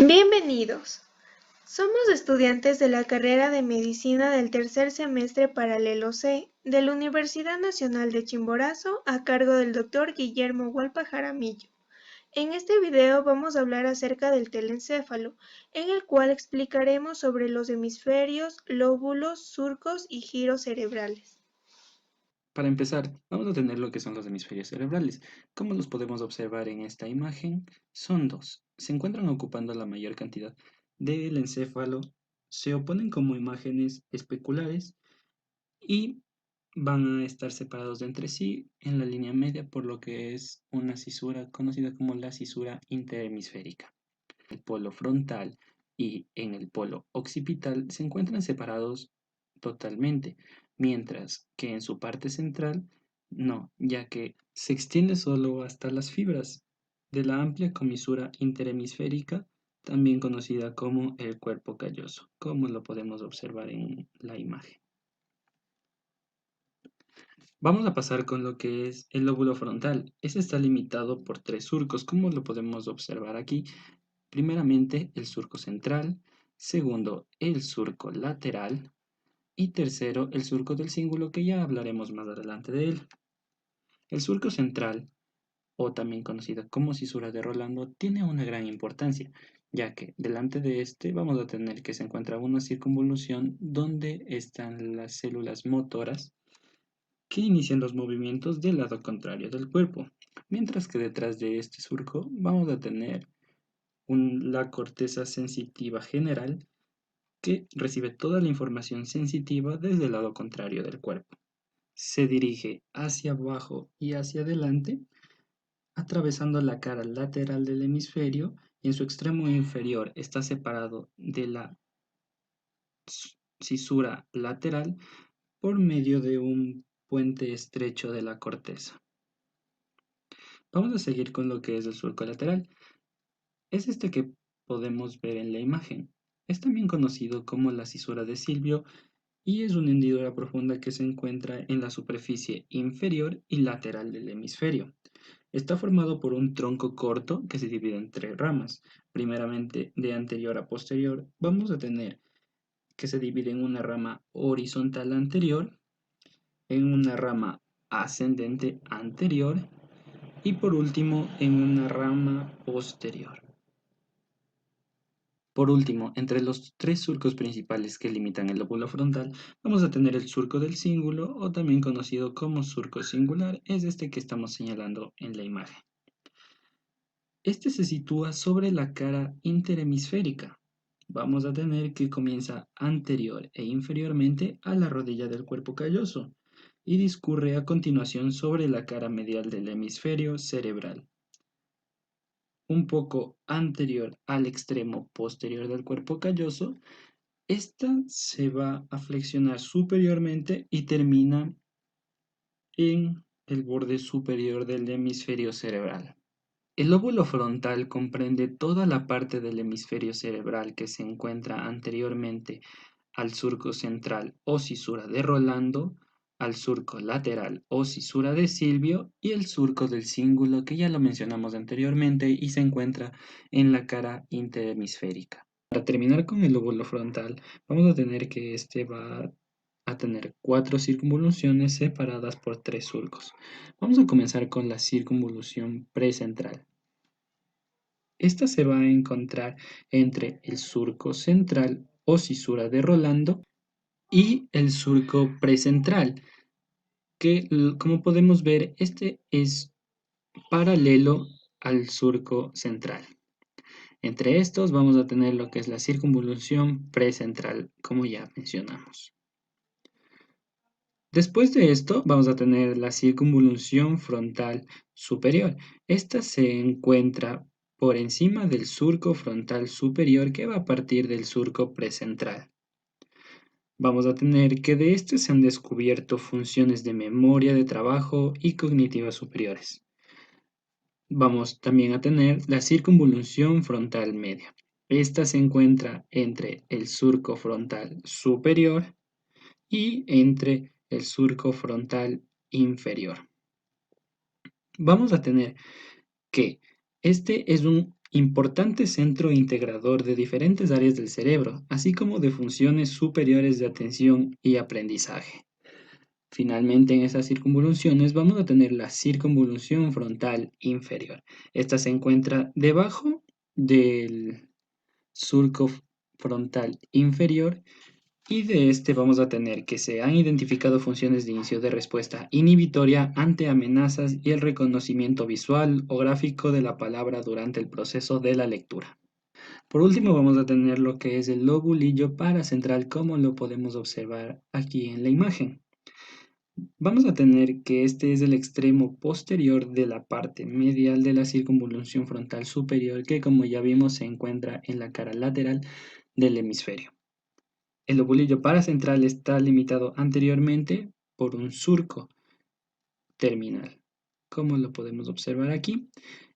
Bienvenidos. Somos estudiantes de la carrera de Medicina del tercer semestre paralelo C de la Universidad Nacional de Chimborazo a cargo del Dr. Guillermo Hualpa Jaramillo. En este video vamos a hablar acerca del telencéfalo, en el cual explicaremos sobre los hemisferios, lóbulos, surcos y giros cerebrales. Para empezar, vamos a tener lo que son los hemisferios cerebrales. Como los podemos observar en esta imagen, son dos. Se encuentran ocupando la mayor cantidad del encéfalo, se oponen como imágenes especulares y van a estar separados de entre sí en la línea media, por lo que es una cisura conocida como la cisura interhemisférica. El polo frontal y en el polo occipital se encuentran separados totalmente, mientras que en su parte central no, ya que se extiende solo hasta las fibras de la amplia comisura interhemisférica, también conocida como el cuerpo calloso, como lo podemos observar en la imagen. Vamos a pasar con lo que es el lóbulo frontal. Este está limitado por tres surcos, como lo podemos observar aquí. Primeramente, el surco central, segundo, el surco lateral y tercero, el surco del cíngulo, que ya hablaremos más adelante de él. El surco central, o también conocido como cisura de Rolando, tiene una gran importancia, ya que delante de este vamos a tener que se encuentra una circunvolución donde están las células motoras que inician los movimientos del lado contrario del cuerpo, mientras que detrás de este surco vamos a tener la corteza sensitiva general que recibe toda la información sensitiva desde el lado contrario del cuerpo. Se dirige hacia abajo y hacia adelante, atravesando la cara lateral del hemisferio y en su extremo inferior está separado de la cisura lateral por medio de un puente estrecho de la corteza. Vamos a seguir con lo que es el surco lateral. Es este que podemos ver en la imagen. Es también conocido como la cisura de Silvio y es una hendidura profunda que se encuentra en la superficie inferior y lateral del hemisferio. Está formado por un tronco corto que se divide en tres ramas. Primeramente, de anterior a posterior, vamos a tener que se divide en una rama horizontal anterior, en una rama ascendente anterior y por último en una rama posterior. Por último, entre los tres surcos principales que limitan el lóbulo frontal, vamos a tener el surco del cíngulo, o también conocido como surco singular, es este que estamos señalando en la imagen. Este se sitúa sobre la cara interhemisférica. Vamos a tener que comienza anterior e inferiormente a la rodilla del cuerpo calloso y discurre a continuación sobre la cara medial del hemisferio cerebral, un poco anterior al extremo posterior del cuerpo calloso. Esta se va a flexionar superiormente y termina en el borde superior del hemisferio cerebral. El lóbulo frontal comprende toda la parte del hemisferio cerebral que se encuentra anteriormente al surco central o cisura de Rolando, al surco lateral o cisura de Silvio y el surco del cíngulo que ya lo mencionamos anteriormente y se encuentra en la cara interhemisférica. Para terminar con el lóbulo frontal, vamos a tener que este va a tener cuatro circunvoluciones separadas por tres surcos. Vamos a comenzar con la circunvolución precentral. Esta se va a encontrar entre el surco central o cisura de Rolando y el surco precentral, que como podemos ver, este es paralelo al surco central. Entre estos vamos a tener lo que es la circunvolución precentral, como ya mencionamos. Después de esto vamos a tener la circunvolución frontal superior. Esta se encuentra por encima del surco frontal superior que va a partir del surco precentral. Vamos a tener que de este se han descubierto funciones de memoria, de trabajo y cognitivas superiores. Vamos también a tener la circunvolución frontal media. Esta se encuentra entre el surco frontal superior y entre el surco frontal inferior. Vamos a tener que este es un Importante centro integrador de diferentes áreas del cerebro, así como de funciones superiores de atención y aprendizaje. Finalmente, en esas circunvoluciones vamos a tener la circunvolución frontal inferior. Esta se encuentra debajo del surco frontal inferior y de este vamos a tener que se han identificado funciones de inicio de respuesta inhibitoria ante amenazas y el reconocimiento visual o gráfico de la palabra durante el proceso de la lectura. Por último, vamos a tener lo que es el lobulillo paracentral, como lo podemos observar aquí en la imagen. Vamos a tener que este es el extremo posterior de la parte medial de la circunvolución frontal superior, que como ya vimos se encuentra en la cara lateral del hemisferio. El lobulillo paracentral está limitado anteriormente por un surco terminal, como lo podemos observar aquí,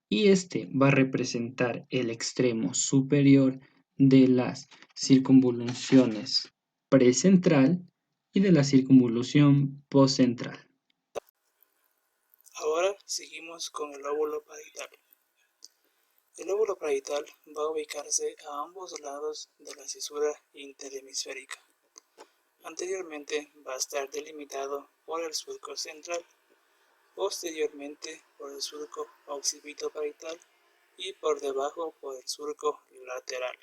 y este va a representar el extremo superior de las circunvoluciones precentral y de la circunvolución postcentral. Ahora seguimos con el lóbulo parietal. El lóbulo parietal va a ubicarse a ambos lados de la cisura interhemisférica. Anteriormente va a estar delimitado por el surco central, posteriormente por el surco occipitoparietal y por debajo por el surco lateral.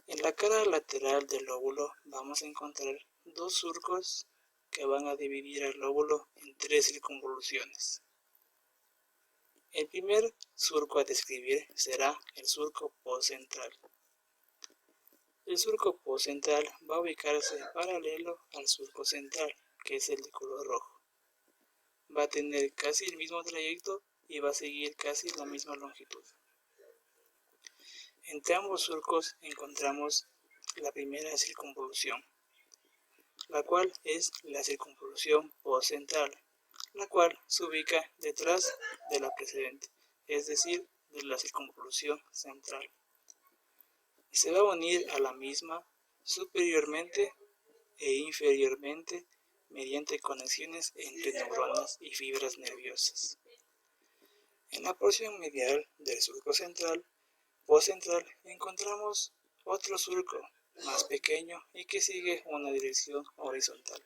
En la cara lateral del lóbulo vamos a encontrar dos surcos que van a dividir el lóbulo en tres circunvoluciones. El primer surco a describir será el surco postcentral. El surco postcentral va a ubicarse paralelo al surco central, que es el de color rojo. Va a tener casi el mismo trayecto y va a seguir casi la misma longitud. Entre ambos surcos encontramos la primera circunvolución, la cual es la circunvolución postcentral, la cual se ubica detrás de la precedente, es decir, de la circunvolución central. Y se va a unir a la misma superiormente e inferiormente mediante conexiones entre neuronas y fibras nerviosas. En la porción medial del surco central postcentral encontramos otro surco más pequeño y que sigue una dirección horizontal,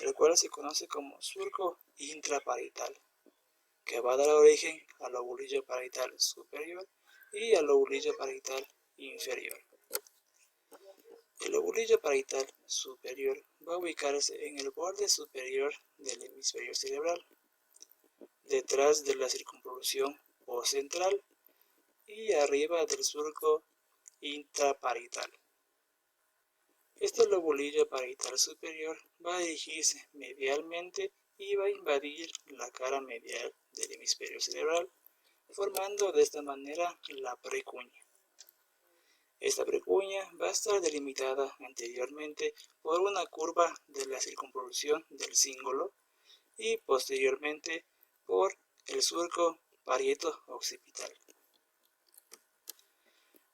el cual se conoce como surco intraparietal, que va a dar origen al lobulillo parietal superior y al lobulillo parietal inferior. El lobulillo parietal superior va a ubicarse en el borde superior del hemisferio cerebral, detrás de la circunvolución postcentral y arriba del surco intraparietal. Este lobulillo parietal superior va a dirigirse medialmente y va a invadir la cara medial del hemisferio cerebral, formando de esta manera la precuña. Esta precuña va a estar delimitada anteriormente por una curva de la circunvolución del cíngulo y posteriormente por el surco parieto-occipital.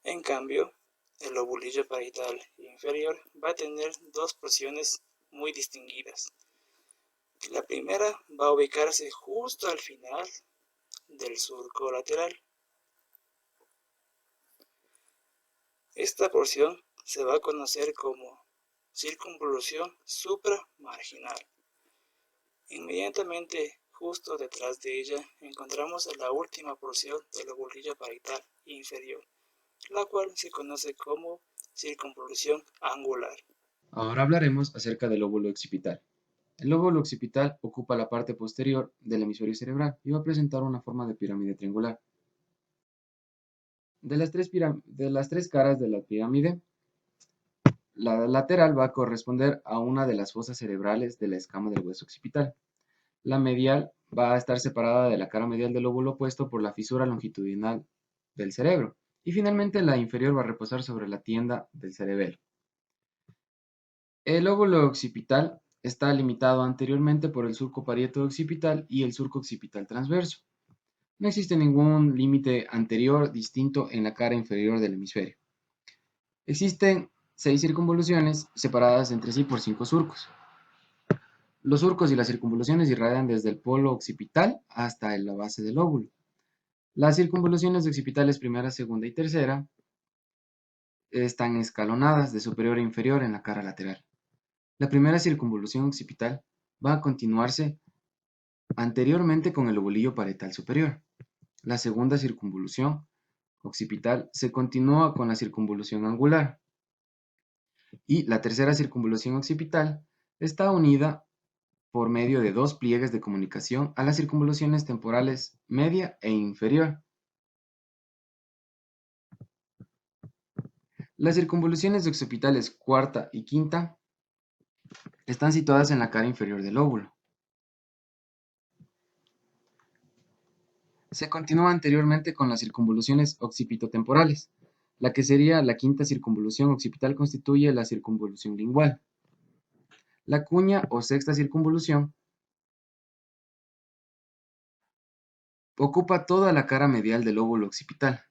En cambio, el lobulillo parietal inferior va a tener dos porciones muy distinguidas. La primera va a ubicarse justo al final del surco lateral. Esta porción se va a conocer como circunvolución supramarginal. Inmediatamente justo detrás de ella encontramos la última porción del lobulillo parietal inferior, la cual se conoce como circunvolución angular. Ahora hablaremos acerca del lóbulo occipital. El lóbulo occipital ocupa la parte posterior del hemisferio cerebral y va a presentar una forma de pirámide triangular. De las tres caras de la pirámide, la lateral va a corresponder a una de las fosas cerebrales de la escama del hueso occipital. La medial va a estar separada de la cara medial del lóbulo opuesto por la fisura longitudinal del cerebro. Y finalmente la inferior va a reposar sobre la tienda del cerebelo. El lóbulo occipital está limitado anteriormente por el surco parieto-occipital y el surco occipital transverso. No existe ningún límite anterior distinto en la cara inferior del hemisferio. Existen 6 circunvoluciones separadas entre sí por 5 surcos. Los surcos y las circunvoluciones irradian desde el polo occipital hasta la base del lóbulo. Las circunvoluciones occipitales primera, segunda y tercera están escalonadas de superior a inferior en la cara lateral. La primera circunvolución occipital va a continuarse anteriormente con el lobulillo parietal superior. La segunda circunvolución occipital se continúa con la circunvolución angular. Y la tercera circunvolución occipital está unida por medio de dos pliegues de comunicación a las circunvoluciones temporales media e inferior. Las circunvoluciones occipitales cuarta y quinta están situadas en la cara inferior del lóbulo. Se continúa anteriormente con las circunvoluciones occipitotemporales. La que sería la quinta circunvolución occipital constituye la circunvolución lingual. La cuña o sexta circunvolución ocupa toda la cara medial del lóbulo occipital.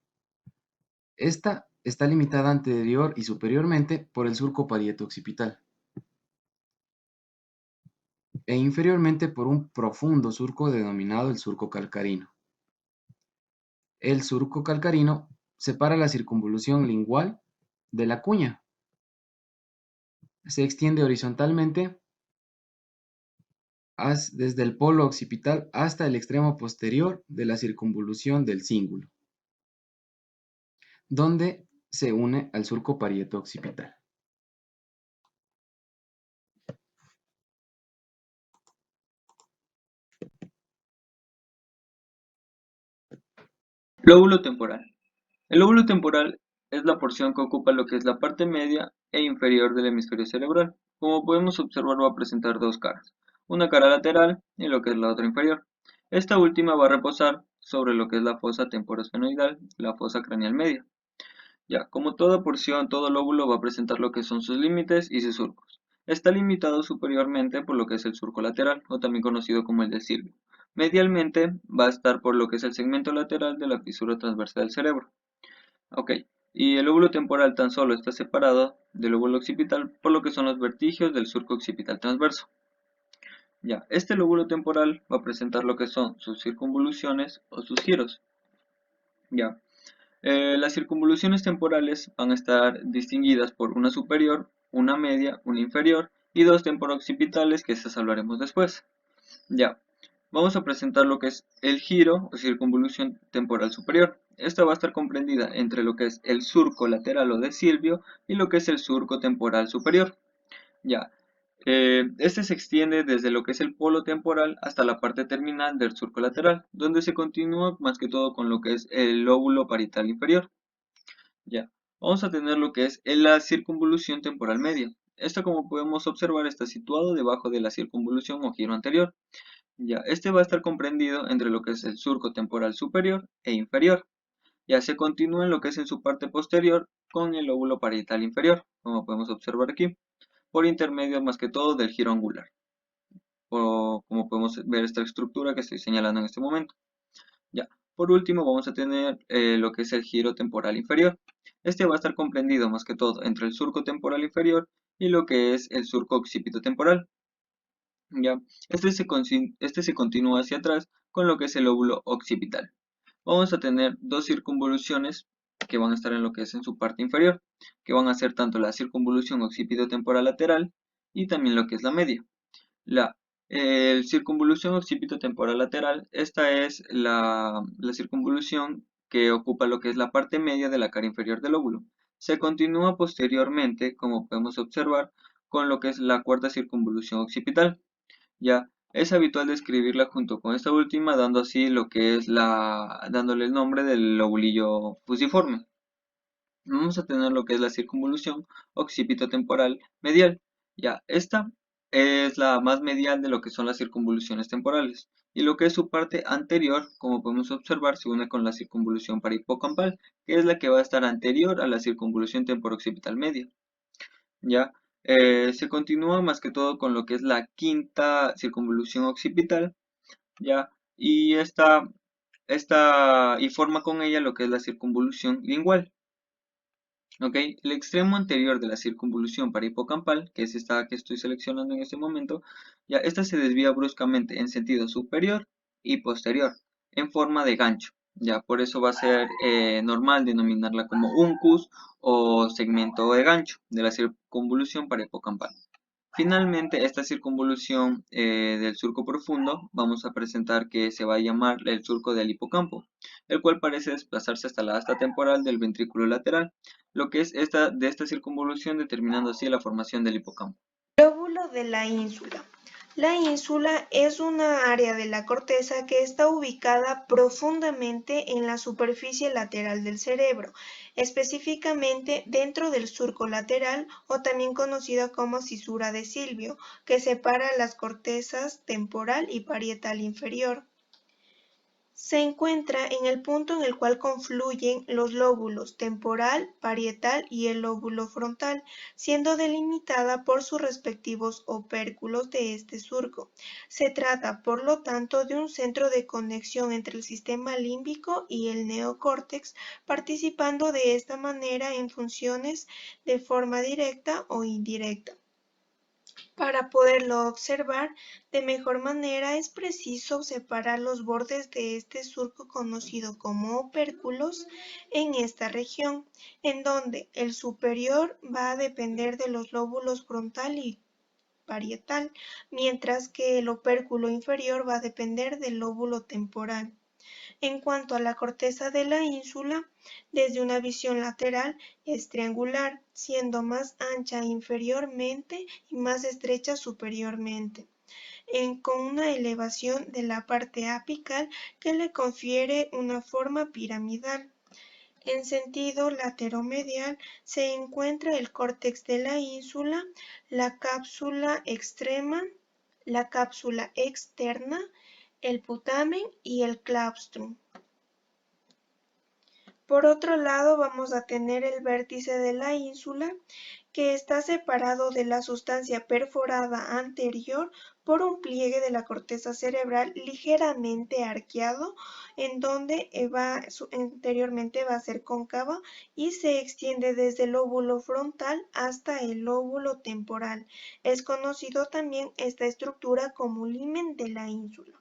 Esta está limitada anterior y superiormente por el surco parieto-occipital e inferiormente por un profundo surco denominado el surco calcarino. El surco calcarino separa la circunvolución lingual de la cuña. Se extiende horizontalmente desde el polo occipital hasta el extremo posterior de la circunvolución del cíngulo, donde se une al surco parieto-occipital. Lóbulo temporal. El lóbulo temporal es la porción que ocupa lo que es la parte media e inferior del hemisferio cerebral. Como podemos observar, va a presentar dos caras, una cara lateral y lo que es la otra inferior. Esta última va a reposar sobre lo que es la fosa temporosfenoidal, la fosa craneal media. Ya, como toda porción, todo lóbulo va a presentar lo que son sus límites y sus surcos. Está limitado superiormente por lo que es el surco lateral, o también conocido como el de Silvio. Medialmente va a estar por lo que es el segmento lateral de la fisura transversa del cerebro. Ok, y el lóbulo temporal tan solo está separado del lóbulo occipital por lo que son los vertigios del surco occipital transverso. Ya, este lóbulo temporal va a presentar lo que son sus circunvoluciones o sus giros. Ya, las circunvoluciones temporales van a estar distinguidas por una superior, una media, una inferior y dos temporooccipitales que esas hablaremos después. Ya, vamos a presentar lo que es el giro o circunvolución temporal superior. Esta va a estar comprendida entre lo que es el surco lateral o de Silvio y lo que es el surco temporal superior. Ya, este se extiende desde lo que es el polo temporal hasta la parte terminal del surco lateral, donde se continúa más que todo con lo que es el lóbulo parietal inferior. Ya, vamos a tener lo que es la circunvolución temporal media. Esta, como podemos observar, está situado debajo de la circunvolución o giro anterior. Ya, este va a estar comprendido entre lo que es el surco temporal superior e inferior. Ya se continúa en lo que es en su parte posterior con el lóbulo parietal inferior, como podemos observar aquí, por intermedio más que todo del giro angular, o como podemos ver esta estructura que estoy señalando en este momento. Ya, por último vamos a tener lo que es el giro temporal inferior. Este va a estar comprendido más que todo entre el surco temporal inferior y lo que es el surco occipito temporal. Ya, este se continúa hacia atrás con lo que es el lóbulo occipital. Vamos a tener dos circunvoluciones que van a estar en lo que es en su parte inferior, que van a ser tanto la circunvolución occipito temporal lateral y también lo que es la media. La circunvolución occipito temporal lateral, esta es la circunvolución que ocupa lo que es la parte media de la cara inferior del lóbulo. Se continúa posteriormente, como podemos observar, con lo que es la cuarta circunvolución occipital. Ya, es habitual describirla junto con esta última, dando así lo que es dándole el nombre del lobulillo fusiforme. Vamos a tener lo que es la circunvolución occipito-temporal medial. Ya, esta es la más medial de lo que son las circunvoluciones temporales. Y lo que es su parte anterior, como podemos observar, se une con la circunvolución parahipocampal, que es la que va a estar anterior a la circunvolución temporoccipital media. Ya, se continúa más que todo con lo que es la quinta circunvolución occipital, ya, y forma con ella lo que es la circunvolución lingual. Ok, el extremo anterior de la circunvolución parahipocampal, que es esta que estoy seleccionando en este momento, ya esta se desvía bruscamente en sentido superior y posterior, en forma de gancho. Ya, por eso va a ser normal denominarla como uncus o segmento de gancho de la circunvolución para hipocampal. Finalmente, esta circunvolución del surco profundo vamos a presentar que se va a llamar el surco del hipocampo, el cual parece desplazarse hasta la asta temporal del ventrículo lateral, lo que es de esta circunvolución determinando así la formación del hipocampo. Lóbulo de la ínsula. La ínsula es una área de la corteza que está ubicada profundamente en la superficie lateral del cerebro, específicamente dentro del surco lateral o también conocida como cisura de Silvio, que separa las cortezas temporal y parietal inferior. Se encuentra en el punto en el cual confluyen los lóbulos temporal, parietal y el lóbulo frontal, siendo delimitada por sus respectivos opérculos de este surco. Se trata, por lo tanto, de un centro de conexión entre el sistema límbico y el neocórtex, participando de esta manera en funciones de forma directa o indirecta. Para poderlo observar de mejor manera es preciso separar los bordes de este surco conocido como opérculos en esta región, en donde el superior va a depender de los lóbulos frontal y parietal, mientras que el opérculo inferior va a depender del lóbulo temporal. En cuanto a la corteza de la ínsula, desde una visión lateral es triangular, siendo más ancha inferiormente y más estrecha superiormente, con una elevación de la parte apical que le confiere una forma piramidal. En sentido lateromedial se encuentra el córtex de la ínsula, la cápsula extrema, la cápsula externa, el putamen y el claustrum. Por otro lado, vamos a tener el vértice de la ínsula, que está separado de la sustancia perforada anterior por un pliegue de la corteza cerebral ligeramente arqueado, en donde anteriormente va a ser cóncavo y se extiende desde el lóbulo frontal hasta el lóbulo temporal. Es conocido también esta estructura como limen de la ínsula.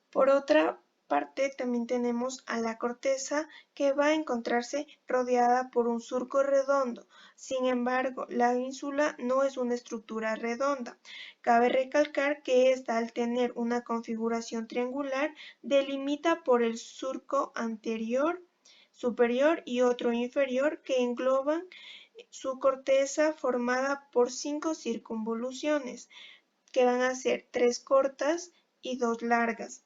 Por otra parte, también tenemos a la corteza, que va a encontrarse rodeada por un surco redondo. Sin embargo, la ínsula no es una estructura redonda. Cabe recalcar que esta, al tener una configuración triangular, delimita por el surco anterior, superior y otro inferior que engloban su corteza, formada por 5 circunvoluciones, que van a ser 3 cortas y 2 largas.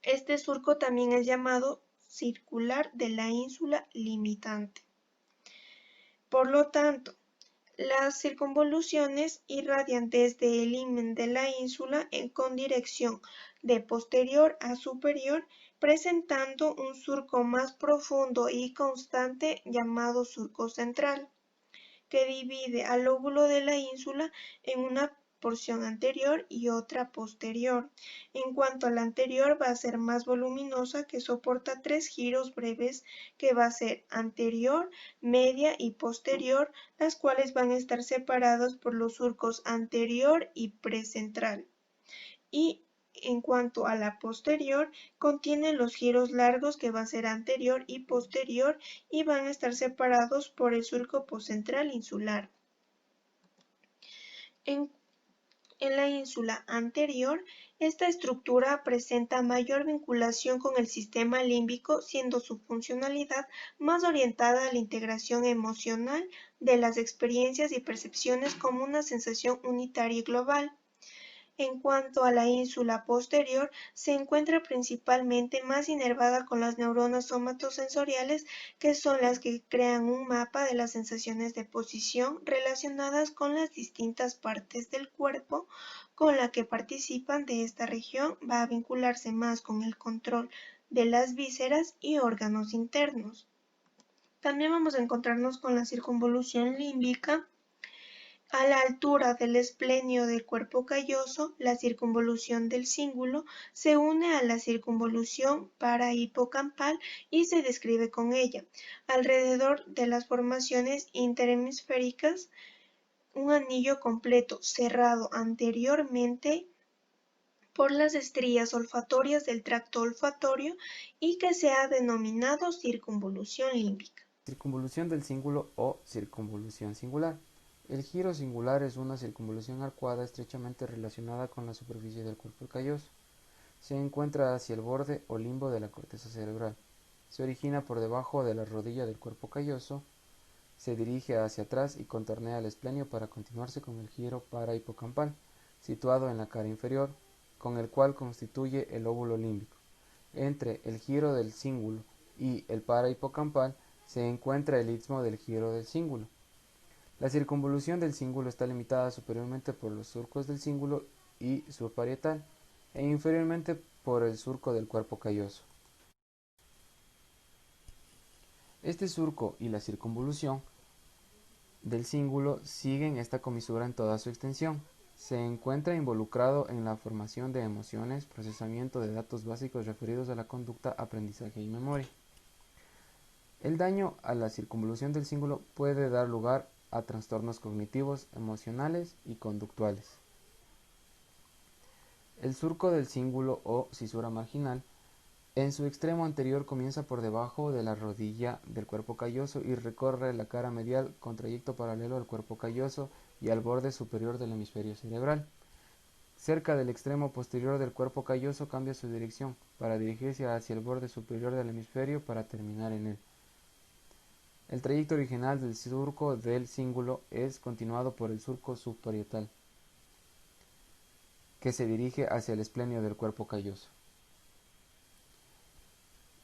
Este surco también es llamado circular de la ínsula limitante. Por lo tanto, las circunvoluciones irradian desde el himen de la ínsula con dirección de posterior a superior, presentando un surco más profundo y constante llamado surco central, que divide al lóbulo de la ínsula en una porción anterior y otra posterior. En cuanto a la anterior, va a ser más voluminosa, que soporta 3 giros breves, que va a ser anterior, media y posterior, las cuales van a estar separados por los surcos anterior y precentral. Y en cuanto a la posterior, contiene los giros largos, que va a ser anterior y posterior, y van a estar separados por el surco poscentral insular. En la ínsula anterior, esta estructura presenta mayor vinculación con el sistema límbico, siendo su funcionalidad más orientada a la integración emocional de las experiencias y percepciones como una sensación unitaria y global. En cuanto a la ínsula posterior, se encuentra principalmente más inervada con las neuronas somatosensoriales, que son las que crean un mapa de las sensaciones de posición relacionadas con las distintas partes del cuerpo con la que participan de esta región. Va a vincularse más con el control de las vísceras y órganos internos. También vamos a encontrarnos con la circunvolución límbica. A la altura del esplenio del cuerpo calloso, la circunvolución del cíngulo se une a la circunvolución parahipocampal y se describe con ella. Alrededor de las formaciones interhemisféricas, un anillo completo cerrado anteriormente por las estrías olfatorias del tracto olfatorio y que se ha denominado circunvolución límbica. Circunvolución del cíngulo o circunvolución singular. El giro singular es una circunvolución arcuada estrechamente relacionada con la superficie del cuerpo calloso. Se encuentra hacia el borde o limbo de la corteza cerebral. Se origina por debajo de la rodilla del cuerpo calloso, se dirige hacia atrás y contornea el esplenio para continuarse con el giro parahipocampal, situado en la cara inferior, con el cual constituye el lóbulo límbico. Entre el giro del cíngulo y el parahipocampal se encuentra el istmo del giro del cíngulo. La circunvolución del cíngulo está limitada superiormente por los surcos del cíngulo y subparietal e inferiormente por el surco del cuerpo calloso. Este surco y la circunvolución del cíngulo siguen esta comisura en toda su extensión. Se encuentra involucrado en la formación de emociones, procesamiento de datos básicos referidos a la conducta, aprendizaje y memoria. El daño a la circunvolución del cíngulo puede dar lugar a trastornos cognitivos, emocionales y conductuales. El surco del cíngulo o cisura marginal en su extremo anterior comienza por debajo de la rodilla del cuerpo calloso y recorre la cara medial con trayecto paralelo al cuerpo calloso y al borde superior del hemisferio cerebral. Cerca del extremo posterior del cuerpo calloso cambia su dirección para dirigirse hacia el borde superior del hemisferio para terminar en él. El trayecto original del surco del cíngulo es continuado por el surco subparietal, que se dirige hacia el esplenio del cuerpo calloso.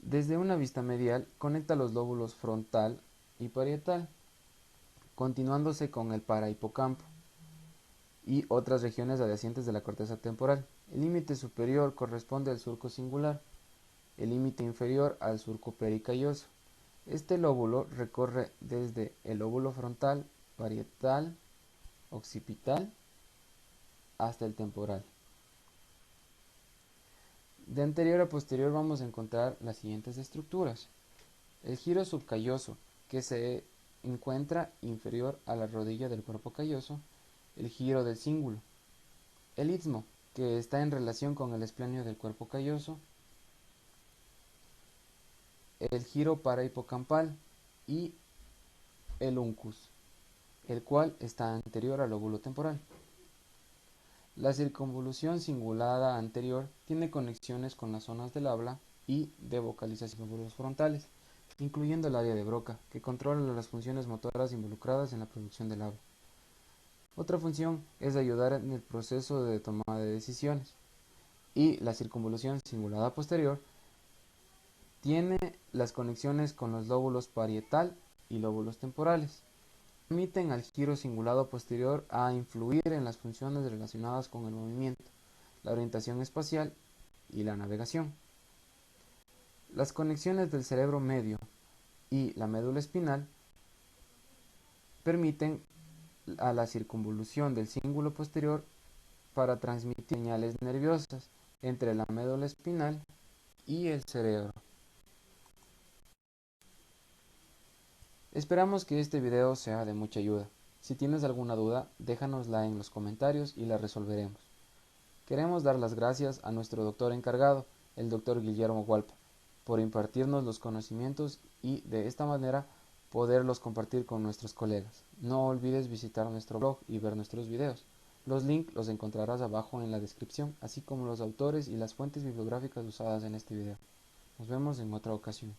Desde una vista medial, conecta los lóbulos frontal y parietal, continuándose con el parahipocampo y otras regiones adyacentes de la corteza temporal. El límite superior corresponde al surco singular, el límite inferior al surco pericalloso. Este lóbulo recorre desde el lóbulo frontal, parietal, occipital hasta el temporal. De anterior a posterior vamos a encontrar las siguientes estructuras. El giro subcalloso, que se encuentra inferior a la rodilla del cuerpo calloso. El giro del cíngulo. El istmo, que está en relación con el esplenio del cuerpo calloso. El giro parahipocampal y el uncus, el cual está anterior al lóbulo temporal. La circunvolución cingulada anterior tiene conexiones con las zonas del habla y de vocalización de los lóbulos frontales, incluyendo el área de Broca, que controla las funciones motoras involucradas en la producción del habla. Otra función es ayudar en el proceso de toma de decisiones. Y la circunvolución cingulada posterior tiene las conexiones con los lóbulos parietal y lóbulos temporales. Permiten al giro cingulado posterior a influir en las funciones relacionadas con el movimiento, la orientación espacial y la navegación. Las conexiones del cerebro medio y la médula espinal permiten a la circunvolución del cíngulo posterior para transmitir señales nerviosas entre la médula espinal y el cerebro. Esperamos que este video sea de mucha ayuda. Si tienes alguna duda, déjanosla en los comentarios y la resolveremos. Queremos dar las gracias a nuestro doctor encargado, el doctor Guillermo Hualpa, por impartirnos los conocimientos y de esta manera poderlos compartir con nuestros colegas. No olvides visitar nuestro blog y ver nuestros videos. Los links los encontrarás abajo en la descripción, así como los autores y las fuentes bibliográficas usadas en este video. Nos vemos en otra ocasión.